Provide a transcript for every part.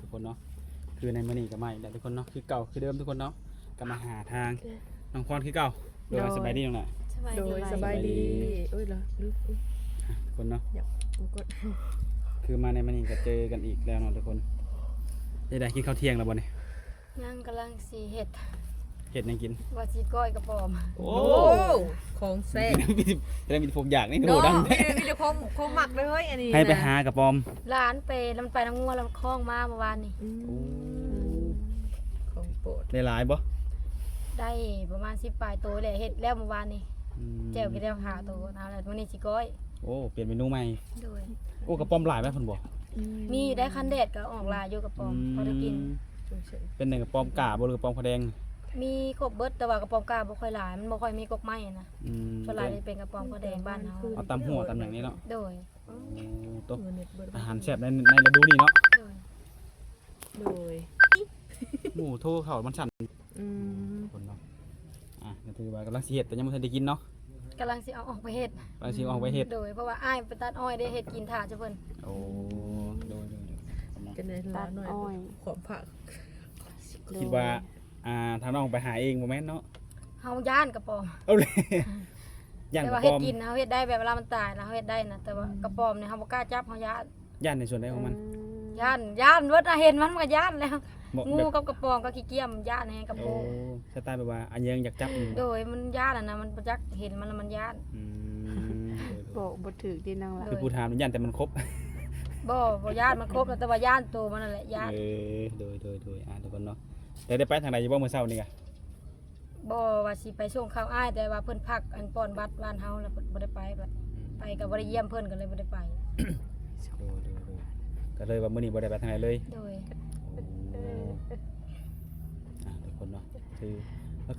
ทุกคนเนาะคือในมื้อนี้ก็มาอีกแล้วทุกคนเนาะคือเก่าคือเดิมทุกคนเนาะก็มาหาทางน้องพรคือเก่าโดยสบายดีน้องน่ะ โดยสบายดีอุ้ยเหรอลืม ทุกคนเนาะ เดี๋ยวผมกด คือมาในมื้อนี้ก็เจอกันอีกแล้วเนาะทุกคนได้กินข้าวเที่ยงแล้วบ่เนี่ย ยังกำลังสีเห็ด เฮ็ดหยังกิน ว่าสีก้อยกระปอม โอ้ ของแซ่บ จะได้มีผมอยากนี่ โด โห น ดัง มีแต่ของหมักเลยเฮ้ยอันนี้ ให้ไปหากระปอม ร้านไปแล้วมันไปน้ำงัวแล้วมันคล้องมาเมื่อวานนี่ ของโปรด ได้หลายบ่ ได้ประมาณ10ปลายตัวเลยเห็ดแล้วเมื่อวานนี่ อืม แจ่วกินแล้วหาตัวเอาแล้ววันนี้สีก้อย โอ้เปลี่ยนเมนูใหม่ โดย โอ้กระป๋อมหลายไหมเพิ่นบอก มีอยู่ได้คันเด็ดก็ออกลายอยู่กระปอมพอได้กิน เป็นหนึ่งกระป๋อมกาบ่หรือกระป๋อมขาวแดง มีครบเบิดแต่ว่ากระปอมกาบ่ค่อยหลายมันบ่ค่อยมีกกไม้นะ อืม ส่วนหลายจะเป็นกระปอมข้าวแดงบ้านเฮา เอาตำหัวตำอย่างนี้เนาะ โดย โอ้ตัว เน็ตเบิร์ด อาหารแซ่บในฤดูนี้เนาะ โดย โดย หมูโทเขามันสั่นคนเนาะก็ถือว่ากำลังสิเฮ็ดแต่ยังบ่ทันได้กินเนาะ กำลังสิเอาออกไปเฮ็ด กำลังสิเอาไปเฮ็ด โดยเพราะว่าอ้ายไปตัดอ้อยได้เฮ็ดกินถ่าจ้ะเพิ่น โอ้โดย จะในร้านหน่อยขอบผัก คิดว่าทางน้องไปหาเองบ่แม่นเนาะ เฮาย่านกระปอม เอาเลยย่านกแต่ว่า ระ เฮ็ ป๋ ด อม กินเฮาเฮ็ดได้แบบเวลามันตายแล้วเฮาเฮ็ดได้นะแต่ว่ากระปอมเนี่ยเฮาบ่กล้าจับเฮาย่าน ย่านในส่วนใดของมัน ย่านเบิดเห็นมันก็ย่านแล้ว บอก งู แบบ กับกระปอมก็ขี้เกียจย่านแฮงกับ โอ้ งู สไตล์แบบว่าอันยังอยากจับอยู่ โดยมันย่านนะมันประจักษ์เห็นมันแล้วมันย่าน อืม บอกบ่ถือดีนางละ คือผู้ถามย่านแต่มันครบ บ่ย่านมันครบแล้วแต่ว่าย่านตัวมันนั่นแหละย่าน โดยทุกคนเนาะแต่ได้ไปทางใดอยู่บ่มื้อเช้านี่กะ บ่ว่าสิไปส่งข้าวอ้ายแต่ว่าเพิ่นพักอันป้อนบัตรบ้านเฮาแล้วเพิ่นบ่ได้ไปแบบไปก็บ่ได้เยี่ยมเพิ่นก็เลยบ่ได้ไป โดยก็เลยว่ามื้อนี้บ่ได้ไปทางไหนเลย โดย ทุกคนเนาะ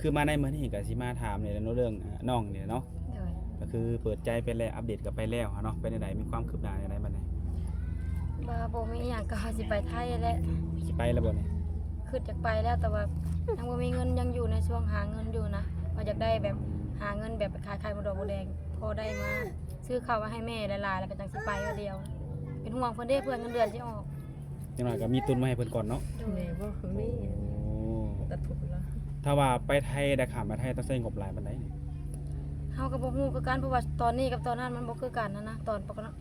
คือมาในมื้อนี้ก็สิมาถามในเรื่องน้องนี่เนาะ โดย ก็คือเปิดใจไปแล้วอัปเดตกันไปแล้วเนาะเป็นจังไดมีความคืบหน้าจังไดบัดนี้ ว่าบ่มีหยังก็สิไปไทยแหละ สิไปแล้วบ่นี่ คิดจะไปแล้วแต่ว่ายังบ่มีเงินยังอยู่ในช่วงหาเงินอยู่นะว่าอยากได้แบบหาเงินแบบไปขายไข่มดดอกบัวแดงพอได้มาซื้อข้าวมาให้แม่หลายๆแล้วก็จังสิไปว่าเดียว เป็นห่วงเพิ่นเด้เพื่อนเงินเดือนสิออก จังหน่อยก็มีตุนมาให้เพิ่นก่อนเนาะ โดย แม่ว่าคือนี่ โอ้ ตัดผมแล้ว ถ้าว่าไปไทยได้ข้ามมาไทยต้องใช้งบหลายปานใดนี่ เฮาก็บ่ฮู้คือกันเพราะว่าตอนนี้กับตอนนั้นมันบ่คือกันนะตอน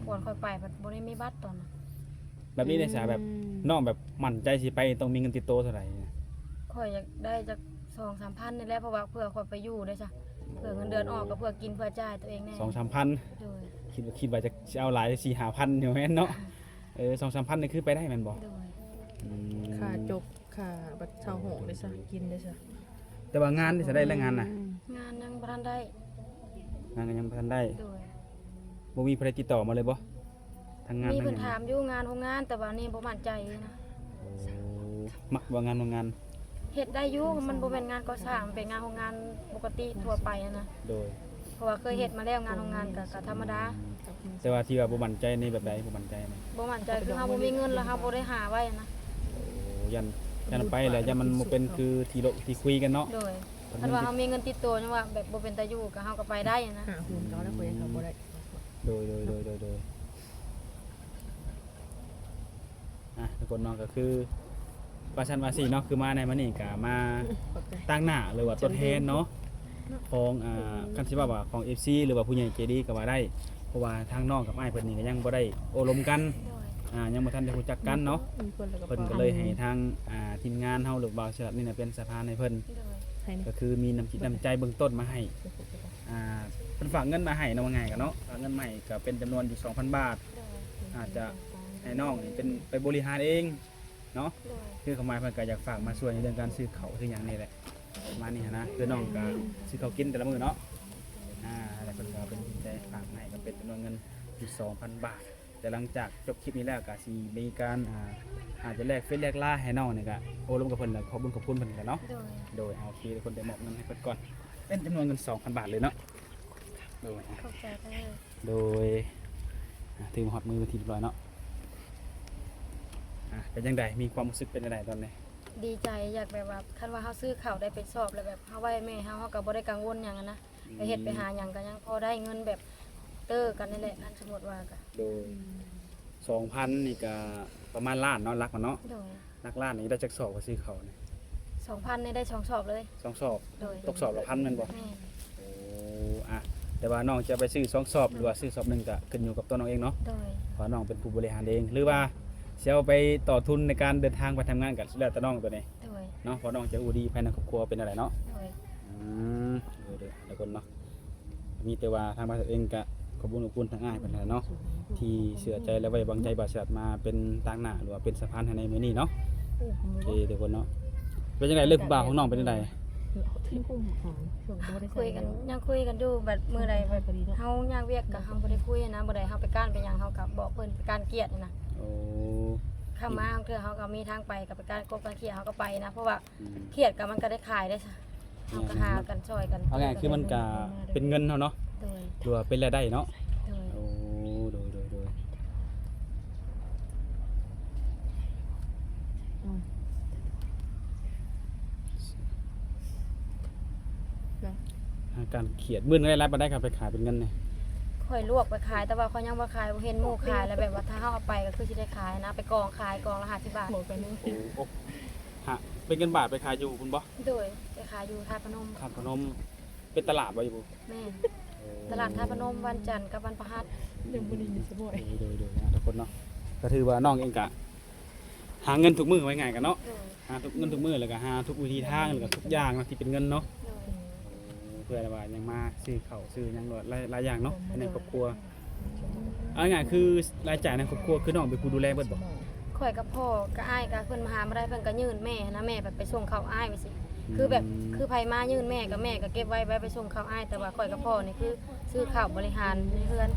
ก่อนค่อยไปมันบ่ได้มีบัตรตอนนั้น แบบนี้ได้สาแบบน้องแบบมั่นใจสิไปต้องมีเงินติดตัวเท่าไหร่ ค่อยอยากได้จัก 2-3 พันนี่แหละเพราะว่าเพื่อค่อยไปอยู่ได้จ้ะเพื่อเงินเดือนออกก็เพื่อกินเพื่อจ่ายตัวเองแน่ 2-3 พัน โดย คิดว่าจะเอาหลาย4-5 พันอยู่แม่นเนาะ2-3 พันนี่คือไปได้แม่นบ่ โดย อืม ค่าจกค่าบัตรเช่าห้องได้ซะกินได้ซะ แต่ว่างานนี่จะได้แล้วงานน่ะ งานยังบ่ทันได้ งานก็ยังบ่ทันได้ โดย บ่มีใครติดต่อมาเลยบ่ทางงาน มี ทาง เพิ่น หยัง ถามอยู่งานโรงงานแต่ว่านี่บ่มั่นใจนะ โอ้มักว่างาน เฮ็ดได้อยู่มันบ่แม่นงานก่อสร้างมันเป็นงานโรงงานปกติทั่วไปอะนะ โดย เพราะว่าเคยเฮ็ดมาแล้วงานโรงงานก็ธรรมดา แต่ว่าที่ว่าบ่มั่นใจในแบบใดบ่มั่นใจนะ บ่มั่นใจคือเฮาบ่มีเงินแล้วเฮาบ่ได้หาไว้นะ โอ้ยันไปแล้วยันมันบ่เป็นคือที่คุยกันเนาะ โดยถ้าว่าเฮามีเงินติดตัวจังว่าแบบบ่เป็นตาอยู่ก็เฮาก็ไปได้อะนะ หาหุ่นเขาแล้วคุยเขาบ่ได้ โดยทุกคนเนาะก็คือว่าชันว่าสิเนาะคือมาในมื้อนี้ก็มาตั้งหน้าหรือว่าตัวแทนเนาะของคันสิว่าของ FC หรือว่าผู้ใหญ่ใจดีก็ว่าได้เพราะว่าทางน้องกับอ้ายเพิ่นนี่ก็ยังบ่ได้โอ้ลมกัน โดย ยังบ่ทันได้รู้จักกันเนาะ มีคนแล้วก็ เพิ่นก็เลยให้ทางทีมงานเฮาหรือบ่าวเชิดนี่น่ะเป็นสะพานให้เพิ่น โดย ให้นี่ ก็คือมีน้ำจิตน้ำใจเบื้องต้นมาให้เพิ่นฝากเงินมาให้เนาะว่าไงกันเนาะฝากเงินมาให้ก็เป็นจำนวนอยู่ 2,000 บาท โดย อาจจะให้น้องนี่เป็นไปบริหารเองเนาะ โดย คือเขาหมายเพิ่นก็อยากฝากมาช่วยในเรื่องการซื้อเขาวซื้อหยังนี่แหละประมาณนี้หั้นนะคือน้องก็ซื้อเขาวกินแต่ละมื้อเนาะอะไรเพิ่นก็เป็นจิตใจฝากมาให้ก็เป็นจำนวนเงินอยู่ 2,000 บาท แต่หลังจากจบคลิปนี้แล้วก็สิมีการอาจจะแลกเฟซแลกไลน์ให้น้องนี่ก็โอ้ลมกับเพิ่นแล้วขอบคุณเพิ่นกันเนาะ โดย โดยเอาทีละคนได้มอบเงินให้เพิ่นก่อนเป็นจำนวนเงิน 2,000 บาทเลยเนาะโดย เข้าใจได้เลย โดยถือมาฮอดมือเป็นทีเรียบร้อยเนาะเป็นยังไงมีความรู้สึกเป็นยังไงตอนนี้ ดีใจอยากแบบว่าคันว่าเฮาซื้อข้าวได้เป็นสอบแล้วแบบเฮาไว้แม่เฮาก็บ่ได้กังวลหยังอะนะไปเฮ็ดไปหาหยังก็ยังพอได้เงินแบบเตอร์กันนี่แหละอันสมมุติว่าก็ โดย 2,000นี่ก็ประมาณล้านเนาะรักมันเนาะ โดย รักล้านนี่ได้จักสอบก็ซื้อเขาเนี่ย 2,000นี่ได้2สอบเลย สองสอบ โดย ตกสอบละ1,000แม่นบ่ แม่น โอ้อะแต่ว่าน้องจะไปซื้อ2สอบหรือว่าซื้อสอบหนึงก็ขึ้นอยู่กับตัวน้องเองเนาะ โดย เพราะน้องเป็นผู้บริหารเองหรือว่าสิเอาไปต่อทุนในการเดินทางไปทำงานก็แล้วแต่น้องตัวนี้ โดย เนาะเพราะน้องจะอูดีภายในครอบครัวเป็นอะไรเนาะ โดย อืมเดี๋ยวทุกคนเนาะมีแต่ว่าทางบ้านเองก็ขอบคุณทางอ้ายเพิ่นนั่นแหละเนาะที่เชื่อใจและไว้วางใจบริษัทมาเป็นต่างหน้าหรือว่าเป็นสะพานให้ในมื้อนี้เนาะโอเคทุกคนเนาะเป็นจังไดเรื่องผู้บ่าวของน้องเป็นจังได คุยกันยังคุยกันอยู่แบบมื้อใดแบบเฮาย่างเวียกกับเฮาบ่ได้คุยนะบ่ได้เฮาไปก้านไปหยังเฮาก็บอกเพิ่นไปก้านเกียรตินะ โอ้ เข้ามาเทื่อเฮาก็มีทางไปกับไปก้านกบก้านเกียรติเฮาก็ไปนะเพราะว่า อืม เกียรติก็มันก็ได้ขายได้ซะเฮาก็หากันช่วยกัน เอาง่ายคือมันก็เป็นเงินเฮาเนาะ โดย หรือว่าเป็นรายได้เนาะ โดย โอ้โดยการเขียดมื้อนึงได้รับบ่ได้ครับไปขายเป็นเงินเนี่ย ค่อยลวกไปขายแต่ว่าเขายังบ่ขายบ่เห็นหมู่ขายแล้วแบบว่าถ้าเฮาเอาไปก็คือสิได้ขายนะไปกองขายกองละ50 บาท โอ้ฮะเป็นเงินบาทไปขายอยู่คุณบ่ โดยไปขายอยู่ท่าพนม ท่าตุพนมเป็นตลาดบ่อยู่บ่ แม่นตลาดท่าพนมวันจันทร์กับวันพฤหัส โดยนะทุกคนเนาะก็ถือว่าน้องเองก็หาเงินทุกมื้อไว้ง่ายกันเนาะ โดย หาทุกเงินทุกมื้อแล้วก็หาทุกวิธีทางแล้วก็ทุกอย่างเนาะที่เป็นเงินเนาะ โดย เพื่อว่ายังมาซื้อข้าวซื้อหยังหลายอย่างเนาะในครอบครัวเอาง่ายๆคือรายจ่ายในครอบครัวคือน้องเป็นผู้ดูแลเบิดบ่ ข่อยกับพ่อกับอ้ายก็เพิ่นมาหาบ่ได้เพิ่นก็ยื่นแม่นะแม่แบบไปส่งข้าวอ้ายไปสิคือแบบคือไผมายื่นแม่กับแม่ก็เก็บไว้ไปส่งข้าวอ้ายแต่ว่าข่อยกับพ่อนี่คือซื้อข้าวบริหารในเฮือน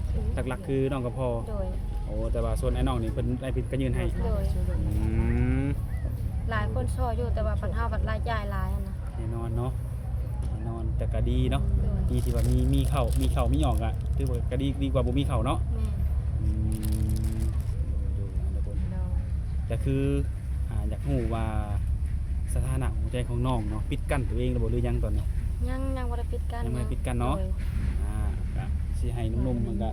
หลักๆคือน้องกับพ่อ โดย โอ้แต่ว่าส่วนไอ้น้องนี่เพิ่นได้ผิดก็ยืนให้ โดย อืม หลายคนช่วยอยู่แต่ว่าปัญหาบัดรายจ่ายหลายอะนะ แน่นอนเนาะแน่นอนแต่ก็ดีเนาะ โดย ดีที่ว่ามีข้าวมีออกอ่ะถือว่าก็ดีกว่าบ่มีข้าวเนาะ แม่ อืมดูทุกคนแต่คืออยากรู้ว่าสถานะหัวใจของน้องเนาะปิดกั้นตัวเองหรือบ่หรือยังตอนนี้ ยังบ่ได้ปิดกัน ยังไม่ได้ปิดกั้นเนาะ โดย ก็สิให้หนุ่มๆมันก็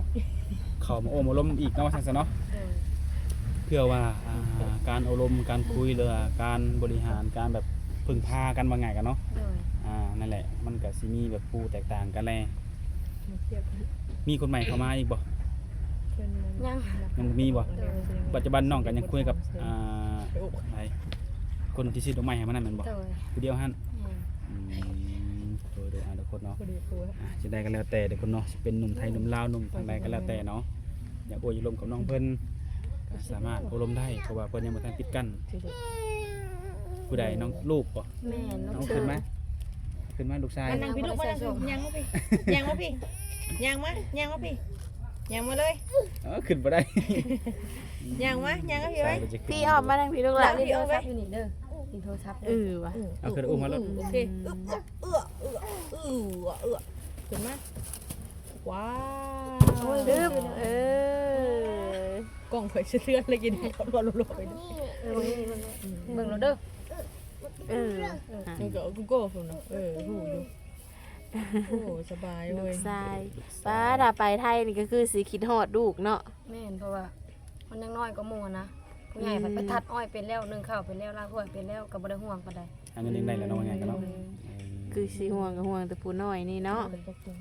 เข้ามาโอ้มาล้มอีกเนาะว่าซั่นซะเนาะ โดย เพื่อว่าการอบรมการคุยหรือว่าการบริหารการแบบพึ่งพากันว่าไงกันเนาะ โดย นั่นแหละมันก็สิมีแบบผู้แตกต่างกันแลมีคนใหม่เข้ามาอีกบ่ ยัง ยังมีบ่ โดย ปัจจุบันน้องก็ยังคุยกับไอ้คนที่ซื้อดอกไม้ให้มันนั่นแม่นบ่ โดย ผู้เดียวหั่น แม่ โดยทุกคนเนาะจะได้กันแล้วแต่เด็กคนเนาะสิเป็นหนุ่มไทยหนุ่มลาวหนุ่มทางใดก็แล้วแต่เนาะอยากโอ้ยลมกับน้องเพิ่นก็สามารถโอลมได้เพราะว่าเพิ่นยังบ่ทันปิดกั้นผู้ใดน้องลูกบ่ แม่น้ น้ อ อง ง เสื ขึ้ อน ไหมขึ้นไหมลูกชาย มานั่งพี่ลูกมานั่งพี่ยังมาพี่ยังมาพี่ยังมายังมาพี่ยังมาเลย ขึ้นบ่ได้ ยังมายังมาพี่ไว้ พี่ออกมาทางพี่ลูกห หลั ลาง น นี่โทรศัพท์อยู่นี่เด้อนี่โทรศัพท์ เอ เด้อ อว่ะ เอาขึ้นอุ้มมาแล้ว โอเคขึ้นมาว้าว ดึบกล้องเผยเสื้อเลยกินเขารัวๆไป เบิ่งแล้วเด้อ เออ มันก็กูโก้ฝุ่นหูอยู่โอ้สบาย ลู เว้ ก ย ชายป้าถ้าไปไทยนี่ก็คือสิคิดฮอดลูกเนาะ แม่นเพราะว่ามันยังน้อยก็หมู่นะผู้ใหญ่ไปทัดอ้อยเป็นแล้วนึ่งข้าวเป็นแล้วล้างถ้วยเป็นแล้วก็บ่ได้ห่วงปานใด อันนี้ได้แล้วน้องว่าไงกันเนาะ คือสิห่วงก็ห่วงแต่ผู้น้อยนี่เนาะ เป็นตกลง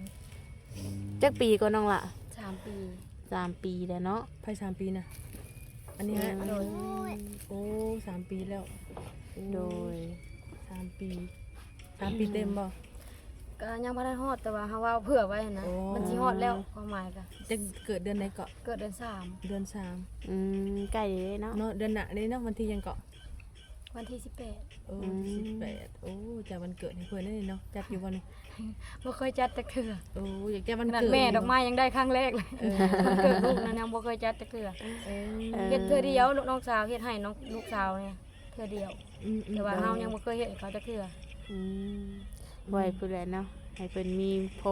จักปีก็น้องละ 3 ปี 3 ปีแล้วเนาะ ไพ่3 ปีนะอันนี้ฮะโอ้3 ปีแล้ว โดย 3 ปี3 ปีเต็มบ่ ก็ยังบ่ได้ฮอดแต่ว่าเฮาว่าเผื่อไว้นะ โอ้ มันสิฮอดแล้วความหมายก็ จะเกิดเดือนไหนเกาะ เกิดเดือน เดือน ใกล้เลยเนาะ 3เนาะเดือนหน้านี่เนาะวันที่ยังเกาะ 3วันที่18 โอ้18โอ้จากวันเกิดให้เพิ่นนั่นนี่เนาะจัดอยู่บ่นี่ บ่เคยจัดจักเทื่อ โอ้อยากจะวัน ขนาด เกิด แม่ดอกไม้ยังได้ครั้งแรกเลยวันเกิดลูกนะยังบ่เคยจัดจักเทื่อเฮ็ดเทื่อเดียวน้องสาวเฮ็ดให้น้องลูกสาวเนี่ยเทื่อเดียวแต่ว่าเฮายังบ่เคยเฮ็ดให้เขาจักเทื่อ ไว้ผู้ใดเนาะให้เพิ่นมีพ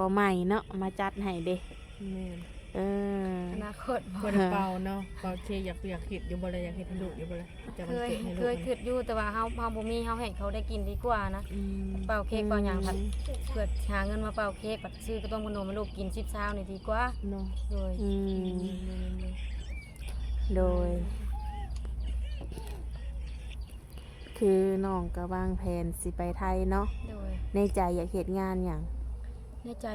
อใหม่เนาะมาจัดให้เด้ แม่น เออ อนาคตบ่ บ่ได้เป่าเนาะเป่าเค้กอยากเฮ็ดอยู่บ่เลยอยากเฮ็ดให้ลูกอยู่บ่เลยจะมัน เคย เกิดให้ลู เค ก ยคิดอยู่แต่ว่าเฮาบ่มีเฮาให้เขาได้กินดีกว่านะ อืม เป่าเค้กเป่าหยังผัดเพื่อหาเงินมาเป่าเค้กผัดซื้อกระต้มขนมให้ลูกกิน10เช้านี่ดีกว่า เนาะ โดย อืมโดย คือน้องก็วางแผนสิไปไทยเนาะ โดย ในใจอยากเฮ็ดงานหยัง ในใจ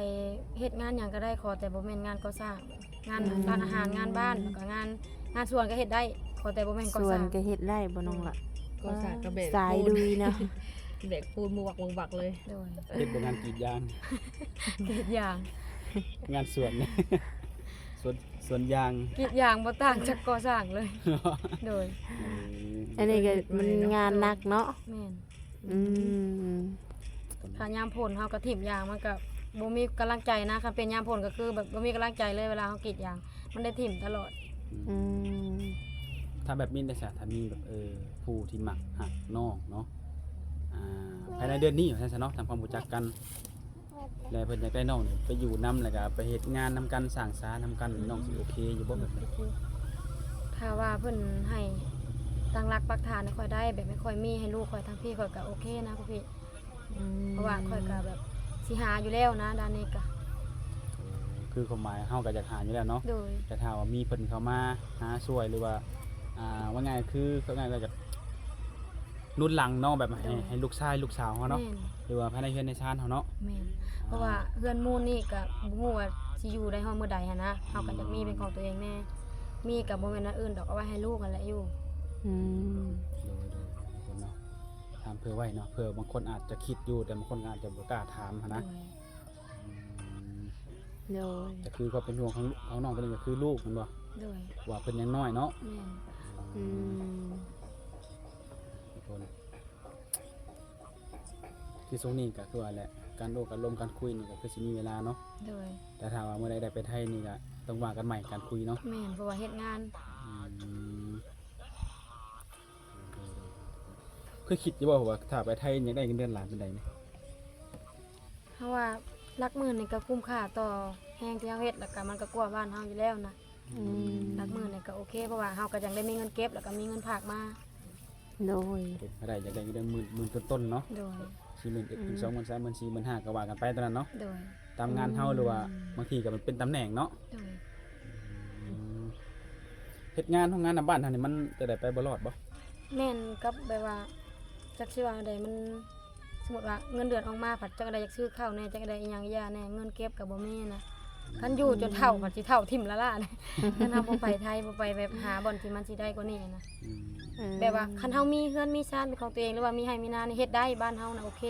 เฮ็ดงานหยังก็ได้ขอแต่บ่แม่นงานก่อสร้างงานร้านอาหารงานบ้านแล้วก็งานสวนก็เฮ็ดได้ขอแต่บ่แม่นก่อ ส่ ส วน ร้าง ก็เฮ็ดได้บ่น้องล่ะ ก็สากกระเบก สายดุยเนาะ เบกปูนมือวักเลย โดย เฮ็ดบ่งานกรีดยาง กรีดยาง งานสวนเนี่ย สวนยาง กรีดยางบ่ต่างจากก่อสร้างเลย โดย อันนี้ก็มันงานหนักเนาะ แม่น อืม ถ้ายามผลเฮาก็ถิ่มยางมันก็บ่มีกำลังใจนะคันเป็นยามผลก็คือแบบบ่มีกำลังใจเลยเวลาเฮากรีดยางมันได้ถิ่มตลอด อืม ถ้าแบบนี้ได้ซะถ้ามีแบบผู้ที่มักหักน้องเนาะภายในเดือนนี้ว่าซั่นซะเนาะทำความรู้จักกันแล้วเพิ่นอยากได้น้องนี่ไปอยู่นํแล้วก็ไปเฮ็ดงานนํกันสร้างสานํกันน้องสิโอเคอยู่บ่แบบนี้ ถ้าว่าเพิ่นให้ตั้งรักปักฐานให้ค่อยได้แบบไม่ค่อยมีให้ลูกค่อยทั้งพี่ค่อยก็โอเคนะพี่เพราะว่าค่อยก็แบบสิหาอยู่แล้วนะด้านนี้ก็ คือความหมายเฮาก็อยากหาอยู่แล้วเนาะ โดย แต่ถ้าว่ามีเพิ่นเข้ามาหาช่วยหรือว่าว่าไงคือเขาไงก็จะนุ่นหลังเนาะแบบให้ลูกชายลูกสาวเฮาเนาะ แม่น หรือว่าภายในเฮือนในชานเฮาเนาะ แม่นเพราะว่าเฮือนหมู่นี่ก็บ่ฮู้ว่าสิอยู่ได้ฮอดมื้อใดหันนะเฮาก็อยากมีเป็นของตัวเองแน่มีก็บ่แม่นอันอื่นดอกเอาไว้ให้ลูกนั่นแหละอยู่ อืม โดยคนเนาะถามเพื่อไว้เนาะเพื่อบางคนอาจจะคิดอยู่แต่บางคนอาจจะบ่กล้าถามหั้นนะ โดย อืม โดย แต่คือก็เป็นห่วงของน้องคนนี้ก็คือลูกมันบ่ โดย ว่าเพิ่นยังน้อยเนาะ แม่น อืม คนที่ตรงนี้ก็คือว่าแหละการโลกการลมการคุยนี่ก็คือสิมีเวลาเนาะ โดย แต่ถ้าว่าเมื่อใดได้ไปไทยนี่ก็ต้องว่ากันใหม่การคุยเนาะ แม่นเพราะว่าเฮ็ดงาน เคยคิดอยู่บ่ว่าถ้าไปไทยอยากได้เงินเดือนหลายปานใดนี่ เพราะว่ารักหมื่นนี่ก็คุ้มค่าต่อแฮงที่เฮาเฮ็ดแล้วก็มันก็กว่าบ้านเฮาอยู่แล้วนะ อืม รักหมื่นนี่ก็โอเคเพราะว่าเฮาก็ยังได้มีเงินเก็บแล้วก็มีเงินฝากมา โดย เป็นไปได้อยากได้เงินเดือนหมื่นต้นๆเนาะ โดย 41,000 22,000 30,000 40,000 ก็ว่ากันไปตอนนั้นเนาะ โดย ตามงานเฮาหรือว่าบางทีก็มันเป็นตำแหน่งเนาะ โดย เฮ็ดงานของงานนำบ้านเฮานี่มันจะได้ไปบ่รอดบ่ แม่นกับแบบว่าจักสิว่าใดมันสมมุติว่าเงินเดือนออกมาผัดจักได้อยากซื้อข้าวแหน่จักได้อีหยังอีหยาแหน่เงินเก็บก็บ่มีนะคันอยู่จนเฒ่าผัดสิเฒ่าทิ่มละล่ะนะคันเฮาบ่ไปไทยบ่ไปแบบหาบ่อนที่มันสิได้กว่านี้นะ อืม แบบว่าคันเฮามีเฮือนมีชานเป็นของตัวเองหรือว่ามีให้มีนานี่เฮ็ดได้บ้านเฮานะโอเค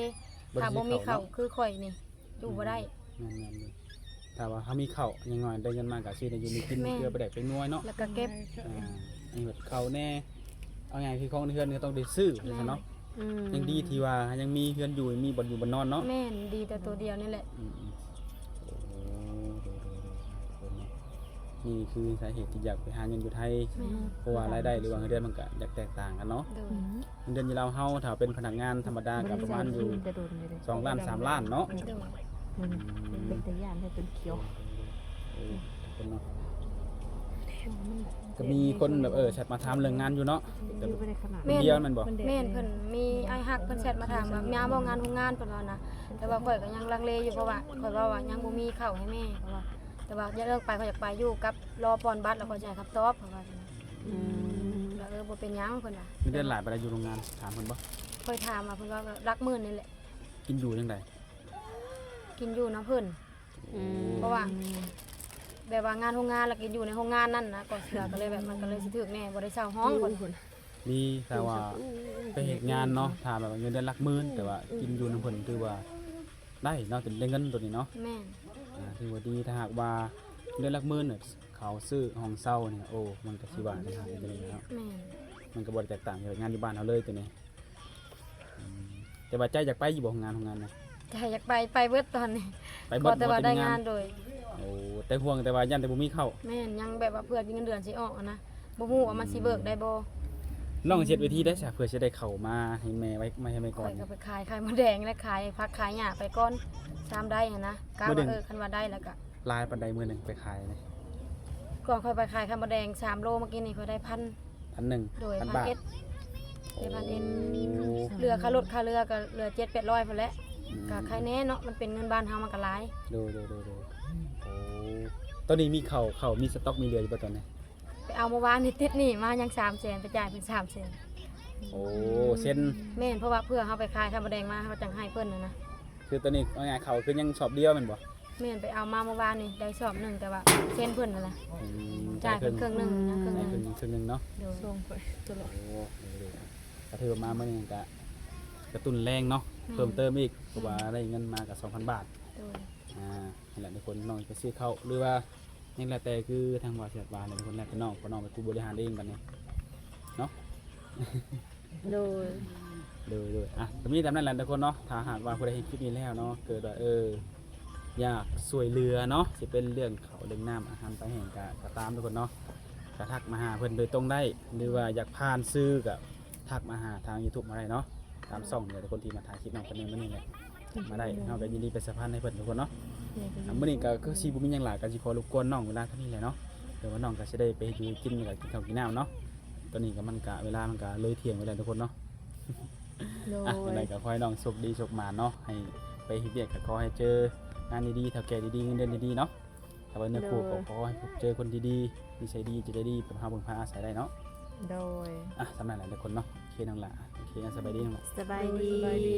ถ้าบ่มีข้าวคือข่อยนี่อยู่บ่ได้ แม่นๆเลยถ้าว่าเฮามีข้าวอยังน้อยได้เงินมาก็สิได้อยู่มีกิน แม่น เพื่อไปได้ไปนวยเนาะ แล้วก็เก็บ นี่แบบข้าวแน่เอาไงคือของในเฮือนก็ต้องได้ซื้อว่าซั่นเนาะ อืม ยังดีที่ว่ายังมีเฮือนอยู่มีบ่อนอยู่บ่อนนอนเนาะ แม่นดีแต่ตัวเดียวนี่แหละ อืมนี่คือสาเหตุที่อยากไปหาเงินอยู่ไทย แม่น เพราะว่ารายได้หรือว่าเงินเดือนมันก็อยากแตกต่างกันเนาะ โดย เงินเดือนอยู่เราเฮาถ้าเป็นพนักงานธรรมดาก็ประมาณอยู่2ล้าน3ล้านเนาะ โดย เป็นตะย่านให้เป็นเขียว คนเนาะก็มีคนแบบแชทมาถามเรื่องงานอยู่เนาะแต่แบบ แม่น เดียวมันบ่ แม่นเพิ่นมีไอ้ฮักเพิ่นแชทมาถามว่ามีบ่งานโรงงานเพิ่นว่านะแต่ว่าข่อยก็ยังลังเลอยู่เพราะว่าข่อยว่าว่ายังบ่มีข้าวให้แม่เพราะว่าแต่ว่าอย่าเลิกไปข่อยอยากไปอยู่กับรอปอนบัตรแล้วข่อยจะให้คำตอบเพราะว่า อืม แล้วบ่เป็นหยังเพิ่นว่า เงินเดือนหลายไปได้อยู่โรงงานถามเพิ่นบ่ ข่อยถามว่าเพิ่นว่ารักหมื่นนี่แหละ กินอยู่จังได กินอยู่น้ำเพิ่น อืม เพราะว่า แบบว่างานโรงงานแล้วกินอยู่ในโรงงานนั่นนะก็เสือก็เลยแบบมันก็เลยสิถึกแน่บ่ได้เช่าห้องคน มีแต่ว่าไปเฮ็ดงานเนาะถ้าแบบว่าเงินเดือนหลักหมื่นแต่ว่ากินอยู่นำเพิ่นถือว่าได้เนาะถึงได้เงินตัวนี้เนาะ แม่น ถือว่าดีถ้าหากว่าเดือนหลักหมื่นเนี่ยเขาซื้อห้องเช่าเนี่ยโอ้มันก็สิว่าได้หาตัวนี้แล้ว แม่น มันก็บ่ได้แตกต่างจากงานอยู่บ้านเฮาเลยตัวนี้แต่ว่าใจอยากไปอยู่บ่ของงานนะ ใจอยากไปเบิดตอนนี้ ไป ข บ่ อแต่ว่าได้งานโดย โอ้แต่ห่วงแต่ว่ายันแต่บ่มีเข้า แม่นยังแบบว่าเพื่อเงินเดือนสิออกอะนะบ่ฮู้ว่ามันสิเบิกได้บ่ น้องเฮ็ดวิธีได้ซะเพื่อสิได้เข้ามาให้แม่ไว้มาให้แม่ก่ ข่ อ อน ยก็ไปขายมะแดงและขายผักขายหญ้าไปก่อนซ้ำได้หันนะกะ มื้อหนึ่ ว่าง คันว่าได้แล้วก็ ลายปานใดมื้อหนึงไปขายเลย ก่อนค่อยไปขายไข่มดแดง3โลเมื่อกี้นี่ค่อยได้1,000 1,000 โดย 1,000 บาท 1,000 ได้1,000 โอ้ เหลือค่ารถค่าเรือก็เหลือ700-800พุ่นแหละก็ใครแน่เนาะมันเป็นเงินบ้านเฮามันก็หลาย ดูโอ้ตอนนี้มีเขามีสต็อกมีเหลืออยู่ป่ะตอนนี้ ไปเอาเมื่อวานนี่ติดหนี่มายัง300,000ไปจ่ายเพิ่น300,000 โอ้เส้น แม่นเพราะว่าเพื่อเฮาไปขายไข่มดแดงมาเฮาจังให้เพิ่นนะ คือตอนนี้เอาง่ายเขาคือยังชอบเดียวแม่นบ่ แม่นไปเอามาเมื่อวานนี่ได้สอบหนึงแต่ว่าเซ็นเพิ่นนั่นแหละ อืม จ่ายเพิ่นครึ่งหนึงนะครึ่งห ได้ นึง ครึ่งหนึงเนาะ โดย ส่งไปตลอด โอ้เดี๋ยวๆก็ถือว่ามาเมื่อนี้ก็กระตุ้นแรงเนาะเพิ่มเติมอีกเพราะว่าได้เงินมากับ 2,000 บาท โดย นั่นแหละทุกคนน้องไปซื้อเขาหรือว่านี่แหละแต่คือทางว่าเสียบาลเนี่ยทุกคนแรกเป็นน้องเพราะน้องเป็นผู้บริหารเองบัดนี้เนาะ โดย เลยอ่ะก็มีตามนั้นแหละทุกคนเนาะถ้าหากว่าผู้ใดเห็นคลิปนี้แล้วเนาะเกิดว่าอยากสวยเรือเนาะสิเป็นเรื่องเขาเรื่องน้ำอาหารไปแห่งกะตามทุกคนเนาะกะทักมาหาเพิ่นโดยตรงได้หรือว่าอยากผ่านซื้อกับทักมาหาทาง YouTube มาได้เนาะตามช่องเนี่ยทุกคนที่มาถ่ายคลิปน้องคนนี้มานี่แหละมาได้เฮาก็ยินดีเป็นสะพานให้เพิ่นทุกคนเนาะ มื้อนี้ก็คือสิบ่มีหยังหลายก็สิขอรบกวนน้องเวลาเท่านี้แหละเนาะเดี๋ยวว่าน้องก็สิได้ไปอยู่กินกับกินข้าวกินน้ำเนาะตอนนี้ก็มันก็เวลามันก็เลยเที่ยงไปแล้วทุกคนเนาะ โด อ่ะ ย ยังไงก็ขอให้น้องโชคดีโชคหมานเนาะให้ไปเฮ็ดเวียกก็ขอให้เจองานดีๆเท่าแก่ดีๆเงินเดือนดีๆเนาะถ้าว่าเนื้อคู่ก็ขอให้พบเจอคนดีๆนิสัยดีจิตใจดีเป็นพาเบิ่งพาอาศัยได้เนาะ โดย อ่ะสำหรับหลายๆคนเนาะโอเคน้องหล่ะโอเคงั้นสบายดีน้องหล่ะ สบายดี